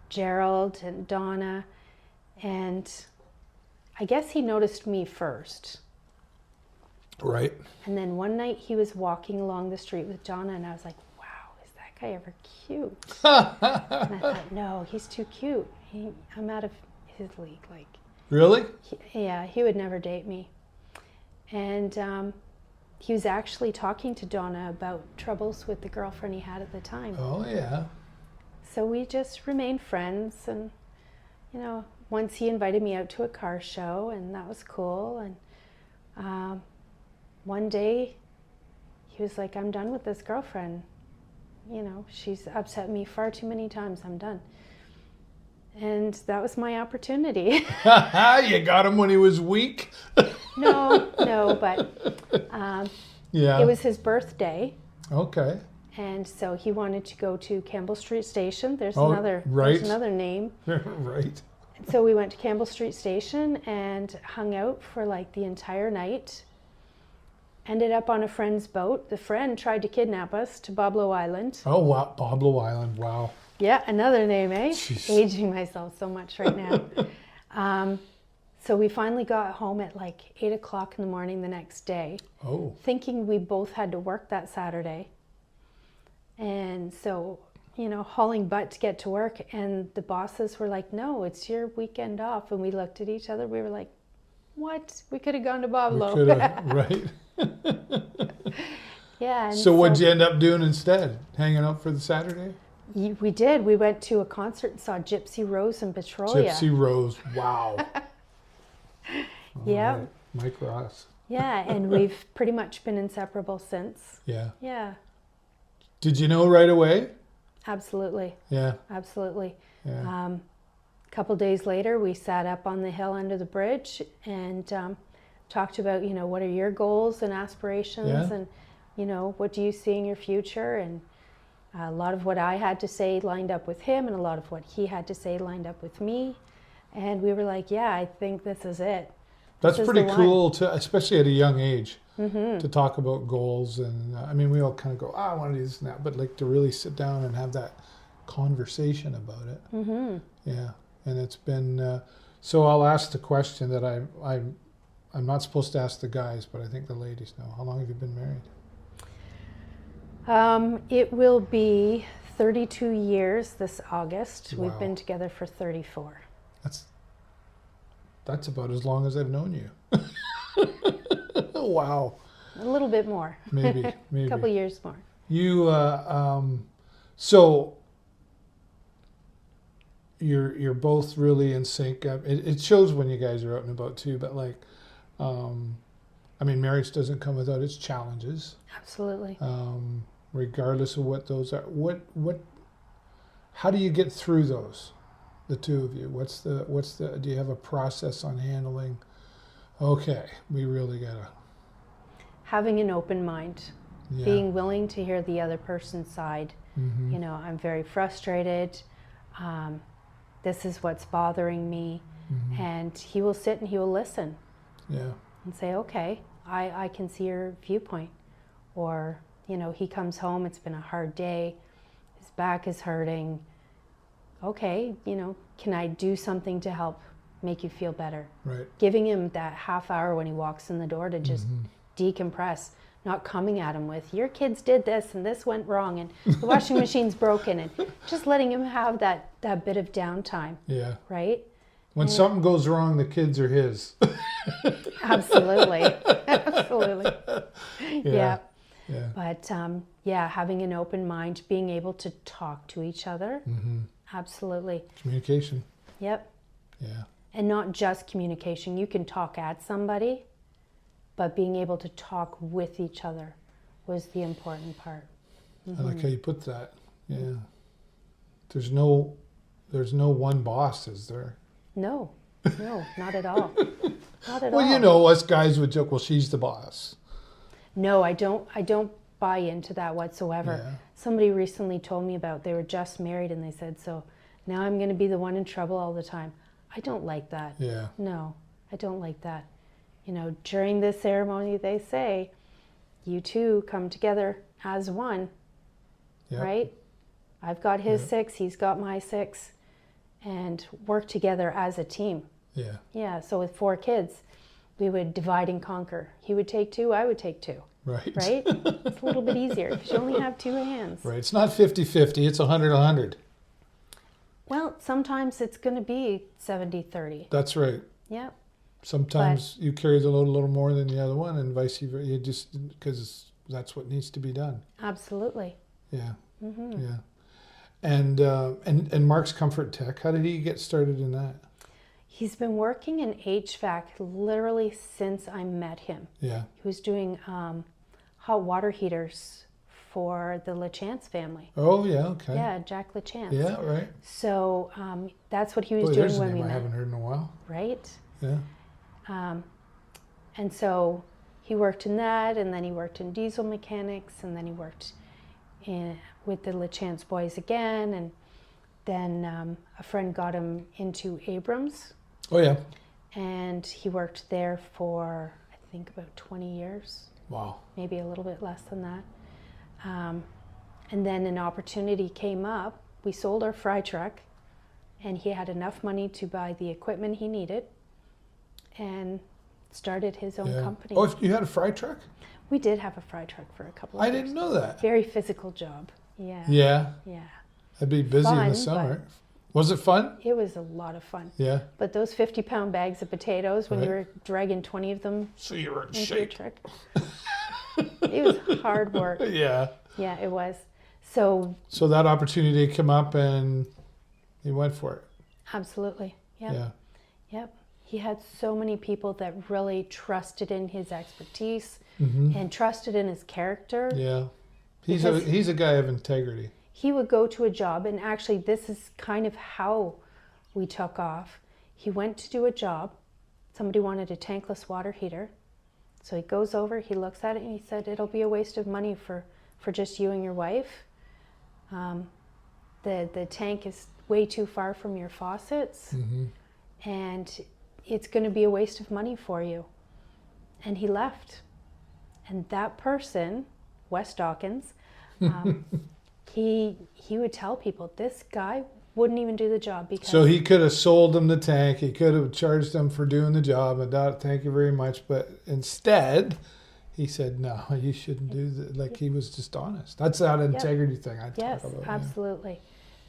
Gerald and Donna. And I guess he noticed me first. Right. And then one night he was walking along the street with Donna, and I was like, wow, is that guy ever cute? And I thought, no, he's too cute. I'm out of his league. Like, really? He would never date me. And he was actually talking to Donna about troubles with the girlfriend he had at the time. Oh, yeah. So we just remained friends, and once he invited me out to a car show, and that was cool. And one day he was like, I'm done with this girlfriend. She's upset me far too many times. I'm done. And that was my opportunity. You got him when he was weak? No, but yeah. It was his birthday. Okay. And so he wanted to go to Campbell Street Station. There's right. There's another name. Right. So we went to Campbell Street Station and hung out for like the entire night. Ended up on a friend's boat. The friend tried to kidnap us to Boblo Island. Oh, wow. Boblo Island. Wow. Yeah, another name, eh? Jeez. Aging myself so much right now. So we finally got home at like 8 o'clock in the morning the next day. Oh. Thinking we both had to work that Saturday. And so, hauling butt to get to work. And the bosses were like, no, it's your weekend off. And we looked at each other. We were like, what? We could have gone to Boblo. Right. Yeah. So what'd you end up doing instead? Hanging out for the Saturday? We did. We went to a concert and saw Gypsy Rose in Petrolia. Gypsy Rose. Wow. Yeah. Right. Mike Ross. Yeah, and we've pretty much been inseparable since. Yeah. Yeah. Did you know right away? Absolutely. Yeah. Absolutely. Yeah. A couple days later, we sat up on the hill under the bridge and talked about, what are your goals and aspirations, and, what do you see in your future? And a lot of what I had to say lined up with him, and a lot of what he had to say lined up with me. And we were like, yeah, I think this is it. That's pretty cool, especially at a young age, to talk about goals. And I mean, we all kind of go, I want to do this and that, but like to really sit down and have that conversation about it. Mm-hmm. Yeah. And it's been, so I'll ask the question that I'm not supposed to ask the guys, but I think the ladies know. How long have you been married? It will be 32 years this August. Wow. We've been together for 34. That's about as long as I've known you. Wow. A little bit more. Maybe. A couple years more. You, so you're both really in sync. It shows when you guys are out and about too, but like, I mean, marriage doesn't come without its challenges. Absolutely. Regardless of what those are. How do you get through those? The two of you, do you have a process on handling, okay, we really gotta. Having an open mind, Yeah. being willing to hear the other person's side. Mm-hmm. I'm very frustrated. This is what's bothering me. Mm-hmm. And he will sit and he will listen. Yeah. And say, okay, I can see your viewpoint. Or, he comes home, it's been a hard day, his back is hurting. Okay, can I do something to help make you feel better? Right. Giving him that half hour when he walks in the door to just decompress, not coming at him with, your kids did this and this went wrong and the washing machine's broken, and just letting him have that bit of downtime. Yeah. Right? When something goes wrong, the kids are his. Absolutely. Absolutely. Yeah. Yeah. But having an open mind, being able to talk to each other. Mm-hmm. Absolutely. Communication. Yep. Yeah. And not just communication. You can talk at somebody, but being able to talk with each other was the important part. I like how you put that. Yeah. There's no one boss, is there? No, not at all. Not at all. Well, us guys would joke, well, she's the boss. No, I don't buy into that whatsoever. Yeah. Somebody recently told me about, they were just married and they said, so now I'm going to be the one in trouble all the time. I don't like that. Yeah. No, I don't like that. During this ceremony, they say, you two come together as one, Yep. right? I've got his Yep. 6, he's got my 6, and work together as a team. Yeah. Yeah, so with 4 kids, we would divide and conquer. He would take 2, I would take 2. Right. Right? It's a little bit easier because you only have 2 hands. Right. It's not 50-50. It's 100-100. Well, sometimes it's going to be 70-30. That's right. Yep. Sometimes you carry the load a little more than the other one, and vice versa. You just because that's what needs to be done. Absolutely. Yeah. Mm-hmm. Yeah. And Mark's Comfort Tech. How did he get started in that? He's been working in HVAC literally since I met him. Yeah. He was doing hot water heaters for the LaChance family. Oh yeah. Okay. Yeah, Jack LaChance. Yeah. Right. So that's what he was Boy, doing there's a when name we I met. haven't heard in a while. Right. Yeah. And so he worked in that, and then he worked in diesel mechanics, and then he worked with the LaChance boys again, and then a friend got him into Abrams. Oh yeah. And he worked there for, I think, about 20 years. Wow. Maybe a little bit less than that. And then an opportunity came up. We sold our fry truck, and he had enough money to buy the equipment he needed and started his own company. Oh, you had a fry truck? We did have a fry truck for a couple of I years. didn't know that. Very physical job. Yeah. Yeah. Yeah. I'd be busy in Fun, the summer. Was it fun? It was a lot of fun. Yeah. But those 50-pound bags of potatoes, when you Right. were dragging 20 of them So you were in into your shape. truck, it was hard work. Yeah. Yeah, it was. So that opportunity came up and he went for it. absolutely. Yep. Yeah. Yep. He had so many people that really trusted in his expertise and trusted in his character. Yeah. Because He's a guy of integrity. he would go to a job, and actually this is kind of how we took off. He went to do a job. Somebody wanted a tankless water heater. So he goes over, he looks at it, and he said, it'll be a waste of money for just you and your wife. The tank is way too far from your faucets, and it's going to be a waste of money for you. And he left. And that person, Wes Dawkins, he would tell people, this guy wouldn't even do the job because... So he could have sold them the tank. He could have charged them for doing the job and thank you very much. But instead, he said, no, you shouldn't do that. Like, he was just honest. That's that integrity thing I talk about. Yes, absolutely.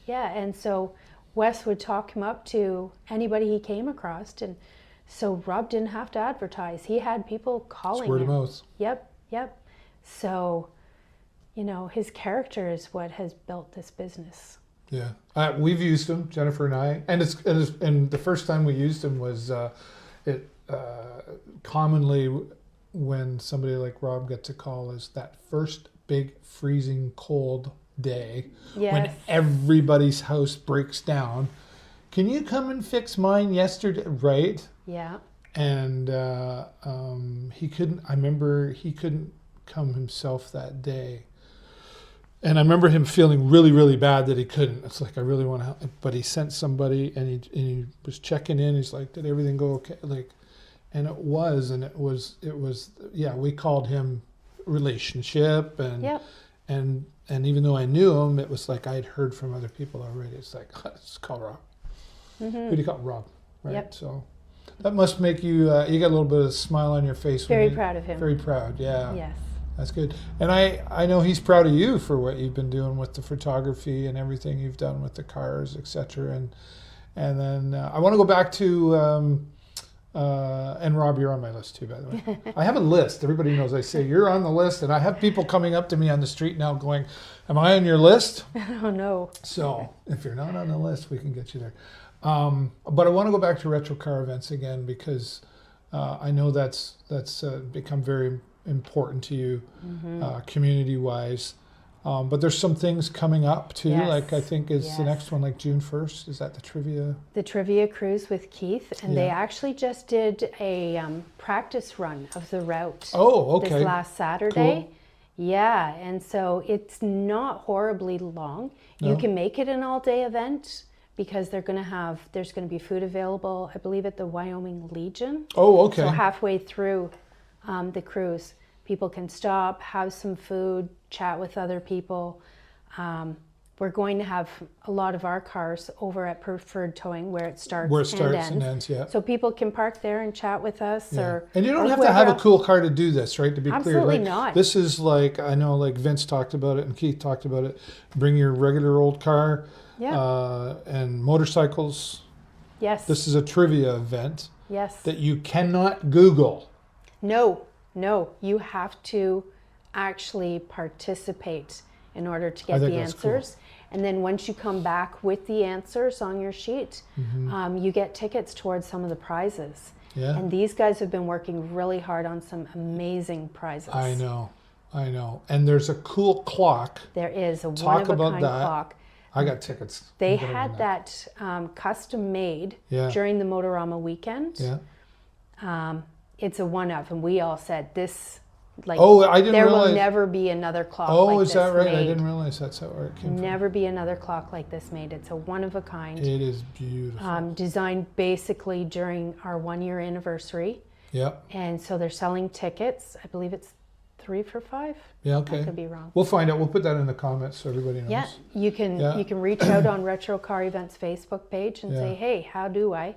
Yeah, and so Wes would talk him up to anybody he came across. And so Rob didn't have to advertise. He had people calling him. Word of mouth. Yep. So, you know, his character is what has built this business. Yeah, we've used him, Jennifer and I, and the first time we used him was commonly when somebody like Rob gets a call is that first big freezing cold day when everybody's house breaks down. Can you come and fix mine yesterday? Right? Yeah. And he couldn't. I remember he couldn't come himself that day. And I remember him feeling really, really bad that he couldn't. It's like, I really want to help. But he sent somebody, and he was checking in. He's like, did everything go okay? Like, and it was. Yeah, we called him relationship. And even though I knew him, it was like I had heard from other people already. It's like, let's call Rob. Who do you call Rob? Right? Yep. So that must make you, you got a little bit of a smile on your face. Very proud of him. Very proud, yeah. Yes. That's good. And I know he's proud of you for what you've been doing with the photography and everything you've done with the cars, etc. And then I want to go back to, and Rob, you're on my list too, by the way. I have a list. Everybody knows I say you're on the list, and I have people coming up to me on the street now going, am I on your list? Oh, no. So if you're not on the list, we can get you there. But I want to go back to retro car events again because I know that's become very important to you community-wise. But there's some things coming up too, like I think is the next one, like June 1st. Is that the trivia? The trivia cruise with Keith, and they actually just did a practice run of the route. Oh, okay. This last Saturday. Cool. Yeah, and so it's not horribly long. No. You can make it an all-day event because there's going to be food available, I believe, at the Wyoming Legion. Oh, okay. So halfway through the cruise, people can stop, have some food, chat with other people. we're going to have a lot of our cars over at Preferred Towing where it starts, and ends. Yeah. So people can park there and chat with us. Yeah. And you don't have to have a cool car to do this, right? To be clear. Absolutely not. This is like, I know like Vince talked about it and Keith talked about it. Bring your regular old car and motorcycles. Yes. This is a trivia event. Yes. That you cannot Google. No. You have to actually participate in order to get the answers. Cool. And then once you come back with the answers on your sheet, you get tickets towards some of the prizes. Yeah. And these guys have been working really hard on some amazing prizes. I know. And there's a cool clock. There is a one-of-a-kind clock. I got tickets. They had that custom made during the Motorama weekend. Yeah. It's a one-of, and we all said this. Like, I didn't there realize. Will never be another clock like this. Oh, is that right? Made. I didn't realize that's where it came from. Never be another clock like this made. It's a one-of-a-kind. It is beautiful. Designed basically during our 1-year anniversary. Yep. And so they're selling tickets. I believe it's 3 for $5. Yeah, okay. I could be wrong. We'll find out. We'll put that in the comments so everybody knows. Yeah, you can reach out on Retro Car Events Facebook page and say, hey, how do I?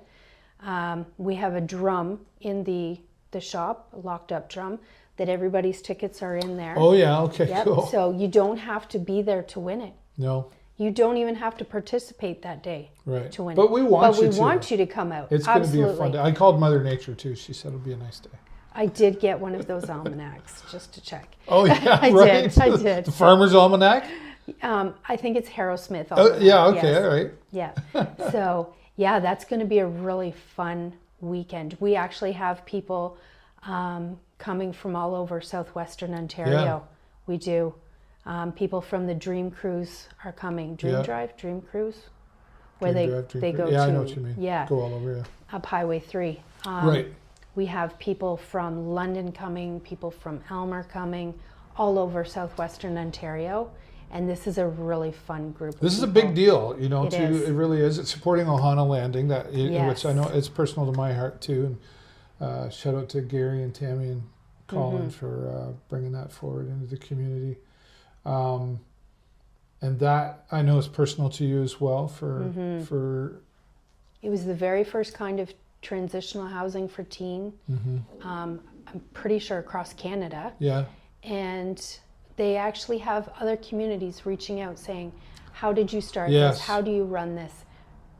We have a drum in the shop, a locked up drum, that everybody's tickets are in there. Oh yeah, okay, cool. So you don't have to be there to win it. No. You don't even have to participate that day to win but it. We want but we want you to come out. It's going to be a fun day. I called Mother Nature too. She said it'll be a nice day. I did get one of those almanacs just to check. Oh yeah, I did. The Farmer's Almanac? I think it's Harrow Smith. Oh yeah, okay, all right. Yeah. So yeah, that's going to be a really fun weekend. We actually have people coming from all over southwestern Ontario. Yeah. We do. People from the Dream Cruise are coming. Dream Cruise, where they go to. Yeah, I know what you mean. Yeah, go all over. Yeah. Up Highway 3. Right. We have people from London coming, people from Elmer coming, all over southwestern Ontario, and this is a really fun group. This is a big deal, you know. It really is. It's supporting Ohana Landing, which I know it's personal to my heart too. And shout out to Gary and Tammy and Colin for bringing that forward into the community. And that I know is personal to you as well. For it was the very first kind of transitional housing for teen. I'm pretty sure across Canada. Yeah. And they actually have other communities reaching out saying, how did you start this? How do you run this?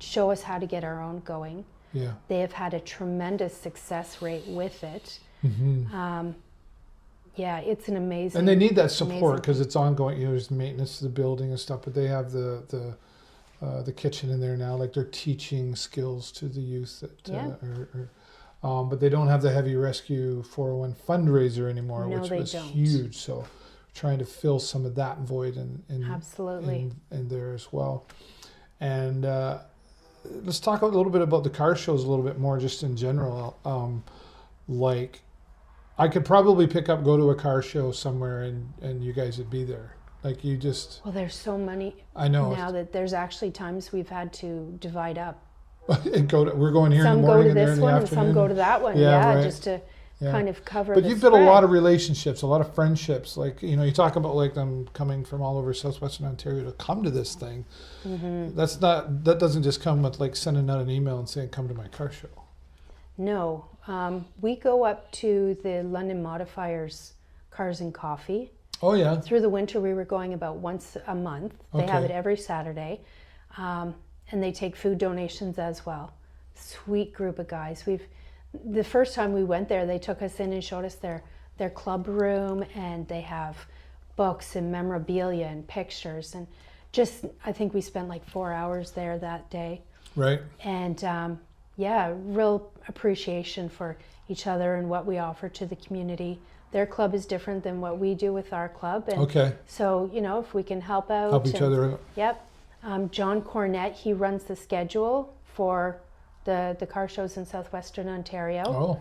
Show us how to get our own going. Yeah. They have had a tremendous success rate with it. Yeah, it's an amazing. And they need that support because it's ongoing. You know, there's maintenance to the building and stuff, but they have the kitchen in there now. Like they're teaching skills to the youth that but they don't have the Heavy Rescue 401 fundraiser anymore, which was huge. So trying to fill some of that void in there as well. And let's talk a little bit about the car shows a little bit more, just in general. Like, I could probably go to a car show somewhere and you guys would be there. Like you just. Well, there's so many. I know. Now that there's actually times we've had to divide up. We're going here in the morning and there in the afternoon. Some go to this one and some go to that one. Yeah, just to kind of cover. But you've built a lot of relationships, a lot of friendships. Like, you know, you talk about like them coming from all over southwestern Ontario to come to this thing. That doesn't just come with like sending out an email and saying come to my car show. No, we go up to the London Modifiers Cars and Coffee. Oh yeah. Through the winter we were going about once a month. They have it every Saturday. And they take food donations as well. Sweet group of guys. The first time we went there, they took us in and showed us their club room, and they have books and memorabilia and pictures, and just I think we spent like 4 hours there that day. Right. And real appreciation for each other and what we offer to the community. Their club is different than what we do with our club, and so you know, if we can help each other out. Yep. John Cornett, he runs the schedule for the car shows in southwestern Ontario.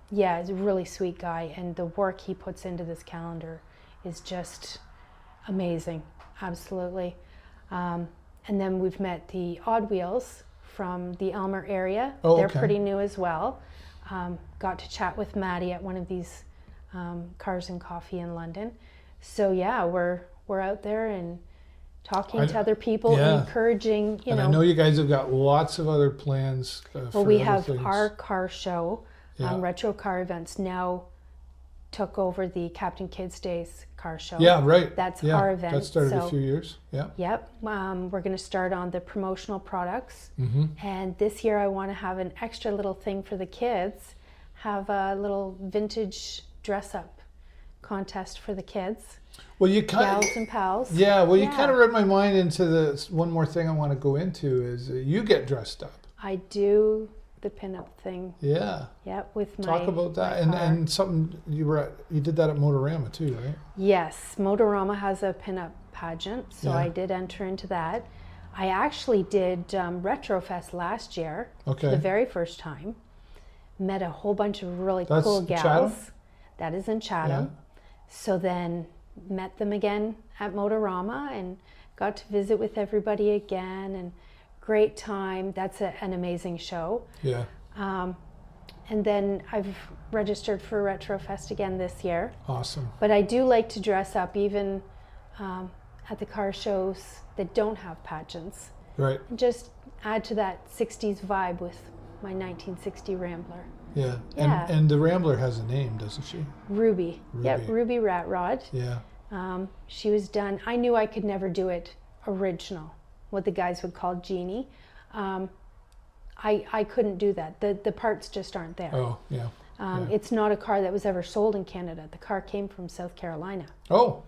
He's a really sweet guy, and the work he puts into this calendar is just amazing, absolutely. And then we've met the Odd Wheels from the Elmer area. They're pretty new as well. Got to chat with Maddie at one of these Cars and Coffee in London. So yeah, we're out there and talking to other people, and encouraging, and I know you guys have got lots of other plans. Well, we have our car show, Retro Car Events now took over the Captain Kids Days car show. Yeah, right. That's our event. That started a few years. Yeah. Yep. We're going to start on the promotional products. Mm-hmm. And this year I want to have an extra little thing for the kids, have a little vintage dress up contest for the kids. Well, you gals and pals. Yeah, well, you kind of read my mind into the one more thing I want to go into is you get dressed up. I do the pinup thing. Yeah. Yep, with my talk about that and something you did that at Motorama too, right? Yes, Motorama has a pinup pageant, so I did enter into that. I actually did Retrofest last year for the very first time. Met a whole bunch of really cool gals. Chatham? That is in Chatham. Yeah. So then met them again at Motorama and got to visit with everybody again, and great time. That's an amazing show. Yeah. And then I've registered for Retrofest again this year. Awesome. But I do like to dress up even at the car shows that don't have pageants. Right. And just add to that 60s vibe with my 1960 Rambler. Yeah. And the Rambler has a name, doesn't she? Ruby. Yep, Ruby Rat Rod. Yeah. She was done. I knew I could never do it original, what the guys would call Genie. I couldn't do that. The parts just aren't there. Oh, yeah. It's not a car that was ever sold in Canada. The car came from South Carolina. Oh.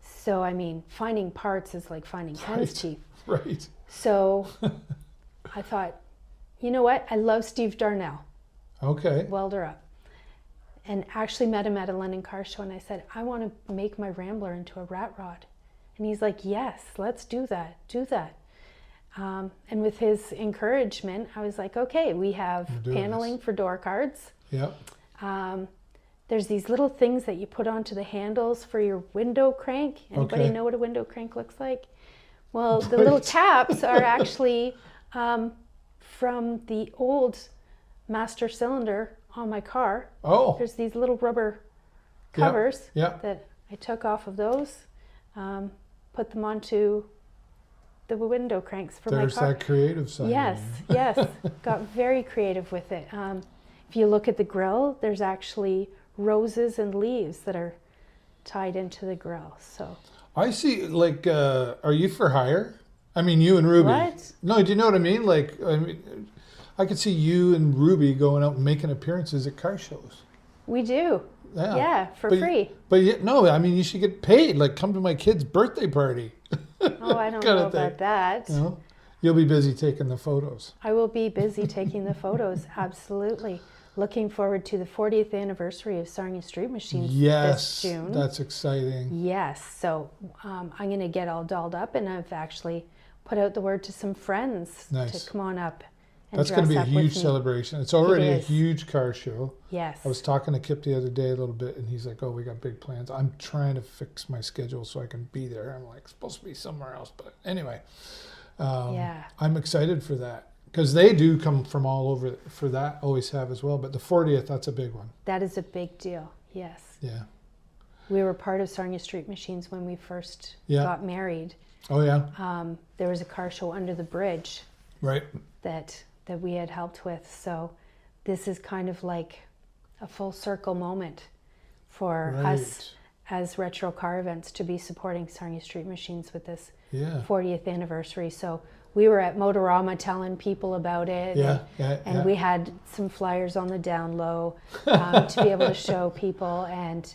So, I mean, finding parts is like finding hen's teeth. Right. So I thought, you know what? I love Steve Darnell. Okay. Welder up. And actually met him at a London car show, and I said, I want to make my Rambler into a rat rod. And he's like, yes, let's do that. Do that. And with his encouragement, I was like, okay, we have paneling for door cards. Yep. There's these little things that you put onto the handles for your window crank. Anybody know what a window crank looks like? Well, the little caps are actually from the old master cylinder on my car. Oh. There's these little rubber covers that I took off of those, put them onto the window cranks for my car. There's that creative side. Yes, yes. Got very creative with it. If you look at the grill, there's actually roses and leaves that are tied into the grill. So I see, like, are you for hire? I mean, you and Ruby. What? No, do you know what I mean? Like, I mean, I could see you and Ruby going out and making appearances at car shows. We do. Yeah, for free. But no, I mean, you should get paid. Like, come to my kid's birthday party. Oh, I don't know about that. No? You'll be busy taking the photos. I will be busy taking the photos, absolutely. Looking forward to the 40th anniversary of Sarnia Street Machines this June. That's exciting. Yes, so I'm going to get all dolled up, and I've actually put out the word to some friends to come on up and That's going to be a huge celebration. It's already a huge car show. Yes. I was talking to Kip the other day a little bit, and he's like, oh, we got big plans. I'm trying to fix my schedule so I can be there. I'm like, supposed to be somewhere else. But anyway, I'm excited for that. Because they do come from all over for that, always have as well. But the 40th, that's a big one. That is a big deal, yes. Yeah. We were part of Sarnia Street Machines when we first got married. Oh, yeah. There was a car show under the bridge. Right. That we had helped with. So this is kind of like a full circle moment for us as Retro Car Events to be supporting Sarnia Street Machines with this 40th anniversary. So we were at Motorama telling people about it. And we had some flyers on the down low to be able to show people, and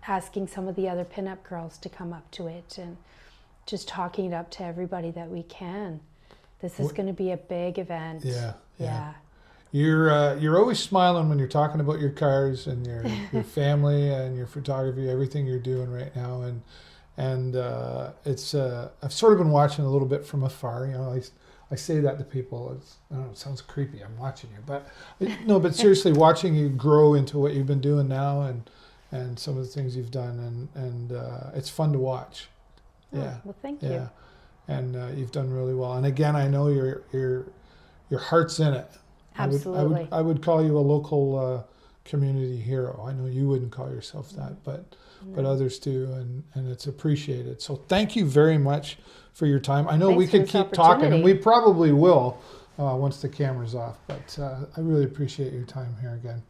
asking some of the other pinup girls to come up to it and just talking it up to everybody that we can. This is going to be a big event. Yeah. You're always smiling when you're talking about your cars and your family and your photography, everything you're doing right now, and it's I've sort of been watching a little bit from afar. You know, I say that to people. I don't know, it sounds creepy. I'm watching you, but no, but seriously, watching you grow into what you've been doing now and some of the things you've done, and it's fun to watch. Well, thank you. And you've done really well. And again, I know your heart's in it. Absolutely. I would call you a local community hero. I know you wouldn't call yourself that, but others do, and it's appreciated. So thank you very much for your time. I know we could keep talking, and we probably will once the camera's off, but I really appreciate your time here again.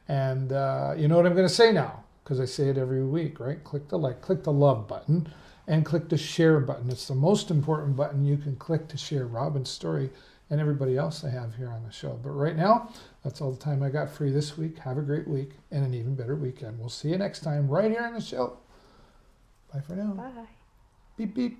And you know what I'm going to say now, because I say it every week, right? Click the like, click the love button, and click the share button. It's the most important button you can click to share Robyn's story and everybody else I have here on the show. But right now, that's all the time I got for you this week. Have a great week and an even better weekend. We'll see you next time right here on the show. Bye for now. Bye. Beep, beep.